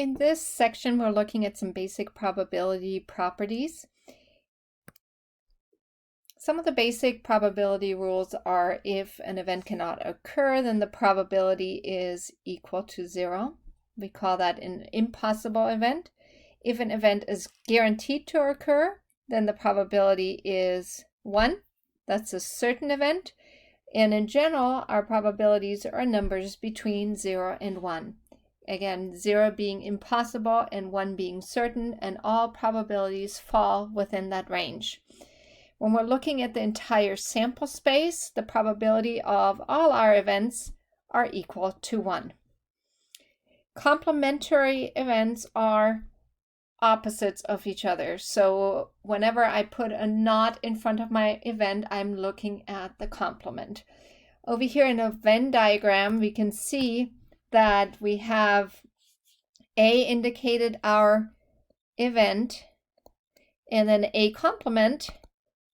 In this section, we're looking at some basic probability properties. Some of the basic probability rules are if an event cannot occur, then the probability is equal to 0. We call that an impossible event. If an event is guaranteed to occur, then the probability is 1. That's a certain event. And in general, our probabilities are numbers between 0 and 1. Again, 0 being impossible and 1 being certain, and all probabilities fall within that range. When we're looking at the entire sample space, the probability of all our events are equal to 1. Complementary events are opposites of each other. So whenever I put a not in front of my event, I'm looking at the complement. Over here in a Venn diagram, we can see that we have A indicated our event, and then A complement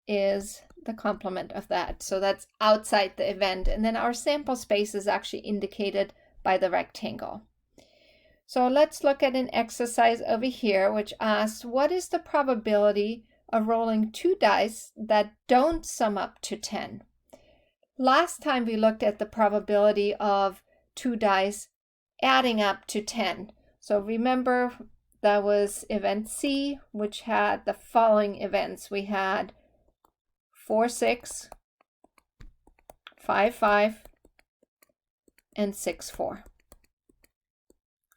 is the complement of that. So that's outside the event. And then our sample space is actually indicated by the rectangle. So let's look at an exercise over here, which asks, what is the probability of rolling 2 dice that don't sum up to 10? Last time we looked at the probability of 2 dice adding up to 10. So remember, that was event C, which had the following events. We had 4, 6, 5, 5, and 6, 4.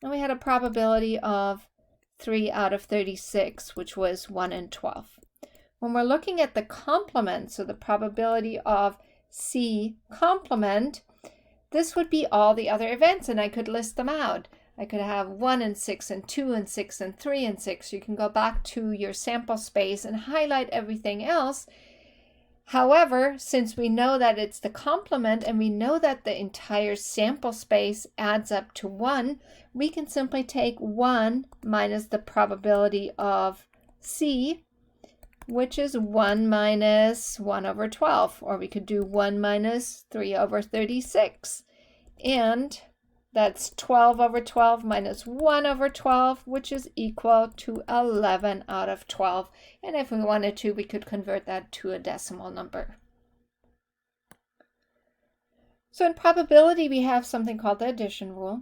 And we had a probability of 3 out of 36, which was 1 in 12. When we're looking at the complement, so the probability of C complement, this would be all the other events, and I could list them out. I could have 1 and 6 and 2 and 6 and 3 and 6. You can go back to your sample space and highlight everything else. However, since we know that it's the complement and we know that the entire sample space adds up to 1, we can simply take 1 minus the probability of C, which is 1 minus 1 over 12, or we could do 1 minus 3 over 36. And that's 12 over 12 minus 1 over 12, which is equal to 11 out of 12. And if we wanted to, we could convert that to a decimal number. So in probability, we have something called the addition rule,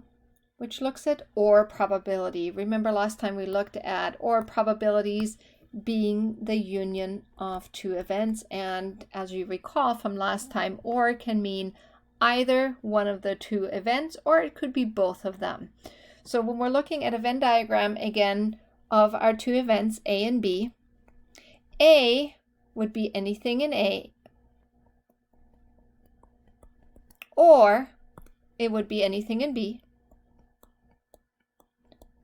which looks at OR probability. Remember last time we looked at OR probabilities being the union of 2 events. And as you recall from last time, OR can mean either one of the 2 events, or it could be both of them. So when we're looking at a Venn diagram again of our 2 events, A and B, A would be anything in A, or it would be anything in B,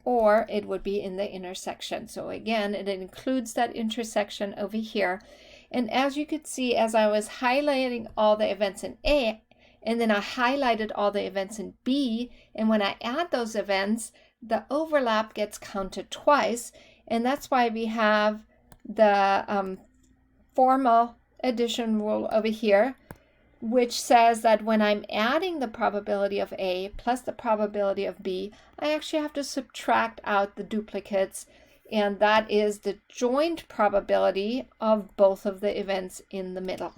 or it would be in the intersection. So again, it includes that intersection over here. And as you could see, as I was highlighting all the events in A, and then I highlighted all the events in B, and when I add those events, the overlap gets counted twice, and that's why we have the formal addition rule over here, which says that when I'm adding the probability of A plus the probability of B, I actually have to subtract out the duplicates, and that is the joint probability of both of the events in the middle.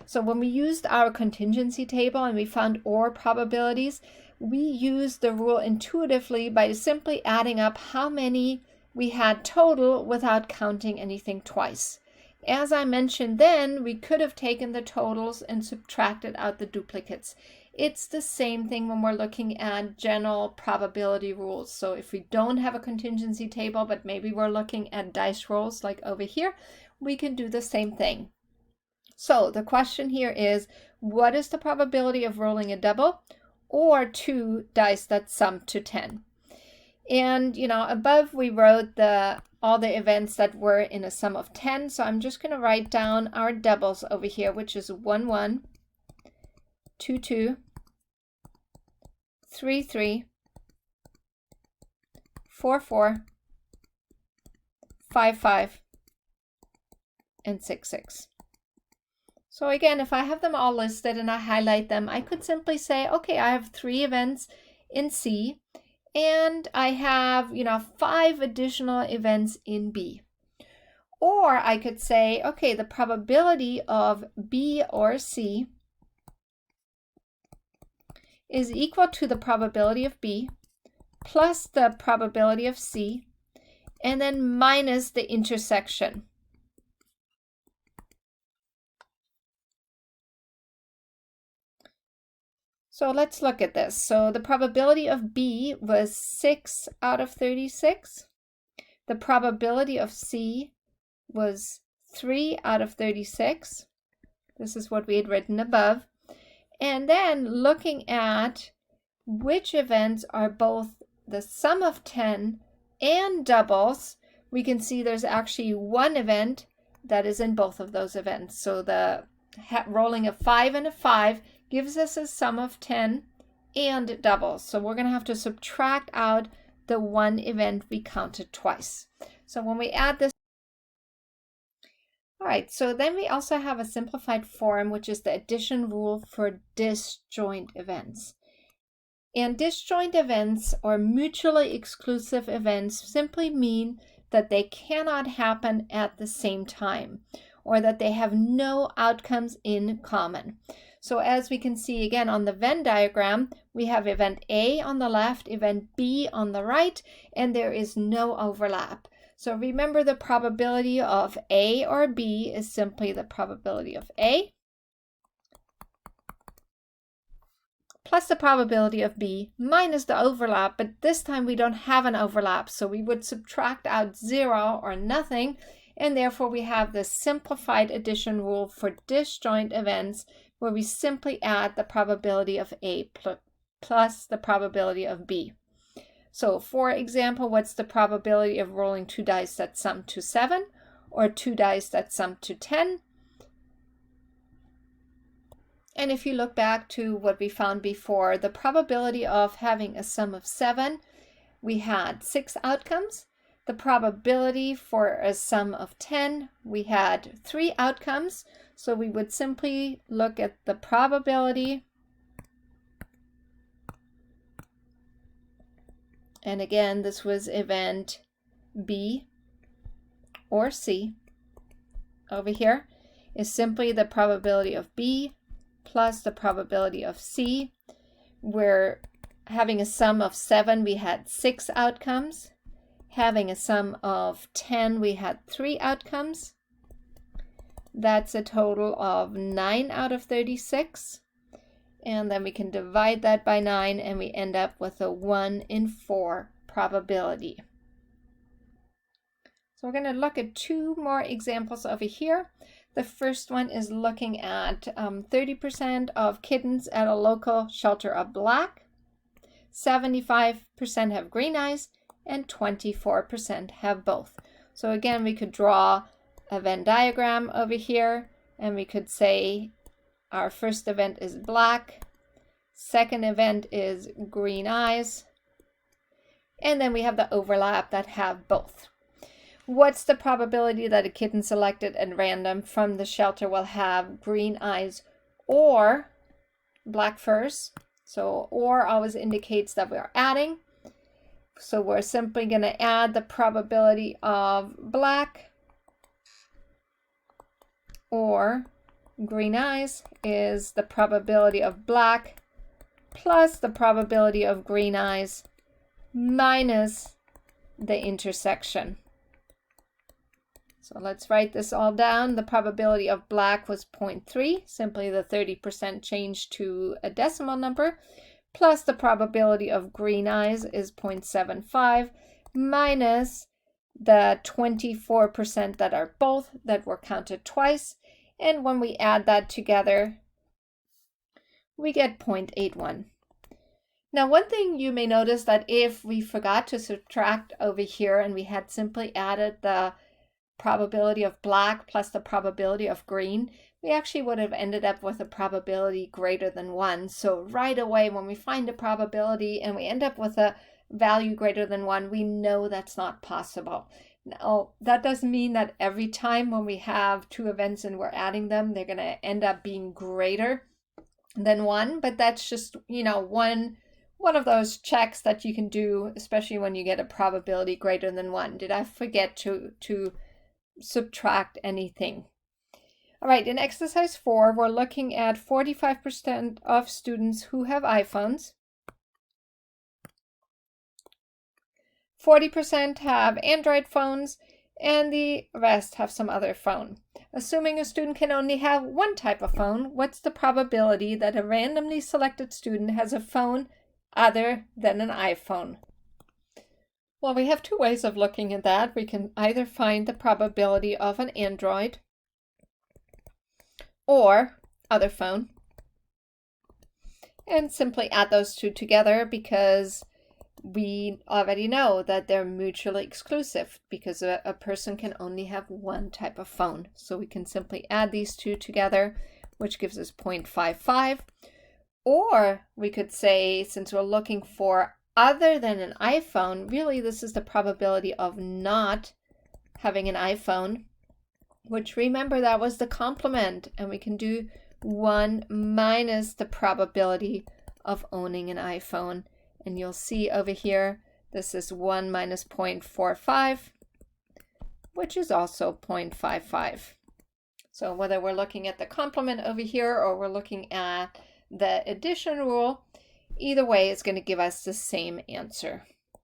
So when we used our contingency table and we found OR probabilities, we used the rule intuitively by simply adding up how many we had total without counting anything twice. As I mentioned then, we could have taken the totals and subtracted out the duplicates. It's the same thing when we're looking at general probability rules. So if we don't have a contingency table, but maybe we're looking at dice rolls like over here, we can do the same thing. So the question here is, what is the probability of rolling a double or 2 dice that sum to 10? And, above we wrote all the events that were in a sum of 10. So I'm just going to write down our doubles over here, which is 1, 1, 2, 2, 3, 3, 4, 4, 5, 5, and 6, 6. So again, if I have them all listed and I highlight them, I could simply say, okay, I have 3 events in C, and I have, 5 additional events in B. Or I could say, okay, the probability of B or C is equal to the probability of B plus the probability of C, and then minus the intersection. So let's look at this. So the probability of B was 6 out of 36. The probability of C was 3 out of 36. This is what we had written above. And then looking at which events are both the sum of 10 and doubles, we can see there's actually one event that is in both of those events. So the rolling a 5 and a 5 gives us a sum of 10 and doubles. So we're going to have to subtract out the one event we counted twice. So when we add this, all right, so then we also have a simplified form, which is the addition rule for disjoint events. And disjoint events, or mutually exclusive events, simply mean that they cannot happen at the same time, or that they have no outcomes in common. So as we can see again on the Venn diagram, we have event A on the left, event B on the right, and there is no overlap. So remember, the probability of A or B is simply the probability of A plus the probability of B minus the overlap, but this time we don't have an overlap, so we would subtract out 0 or nothing, and therefore we have the simplified addition rule for disjoint events, where we simply add the probability of A plus the probability of B. So for example, what's the probability of rolling 2 dice that sum to 7, or 2 dice that sum to 10? And if you look back to what we found before, the probability of having a sum of 7, we had 6 outcomes. The probability for a sum of 10, we had 3 outcomes. So we would simply look at the probability. And again, this was event B or C. Over here is simply the probability of B plus the probability of C. We're having a sum of 7, we had 6 outcomes. Having a sum of 10, we had 3 outcomes. That's a total of 9 out of 36. And then we can divide that by 9, and we end up with a 1 in 4 probability. So we're going to look at 2 more examples over here. The first one is looking at 30% of kittens at a local shelter are black, 75% have green eyes, and 24% have both. So again, we could draw a Venn diagram over here, and we could say our first event is black, second event is green eyes, and then we have the overlap that have both. What's the probability that a kitten selected at random from the shelter will have green eyes or black furs? So or always indicates that we're adding. So we're simply going to add the probability of black or green eyes is the probability of black plus the probability of green eyes minus the intersection. So let's write this all down. The probability of black was 0.3, simply the 30% change to a decimal number, plus the probability of green eyes is 0.75, minus the 24% that are both, that were counted twice. And when we add that together, we get 0.81. Now, one thing you may notice that if we forgot to subtract over here and we had simply added the probability of black plus the probability of green, we actually would have ended up with a probability greater than 1. So right away, when we find a probability and we end up with a value greater than 1, we know that's not possible. Now, that doesn't mean that every time when we have 2 events and we're adding them, they're going to end up being greater than 1, but that's just, one one of those checks that you can do, especially when you get a probability greater than 1. Did I forget to subtract anything? All right, in exercise 4, we're looking at 45% of students who have iPhones. 40% have Android phones, and the rest have some other phone. Assuming a student can only have one type of phone, what's the probability that a randomly selected student has a phone other than an iPhone? Well, we have two ways of looking at that. We can either find the probability of an Android or other phone and simply add those two together, because we already know that they're mutually exclusive, because a person can only have one type of phone. So we can simply add these two together, which gives us 0.55. Or we could say, since we're looking for other than an iPhone, really this is the probability of not having an iPhone, which, remember, that was the complement, and we can do 1 minus the probability of owning an iPhone. And you'll see over here, this is 1 minus 0.45, which is also 0.55. So whether we're looking at the complement over here or we're looking at the addition rule, either way it's going to give us the same answer.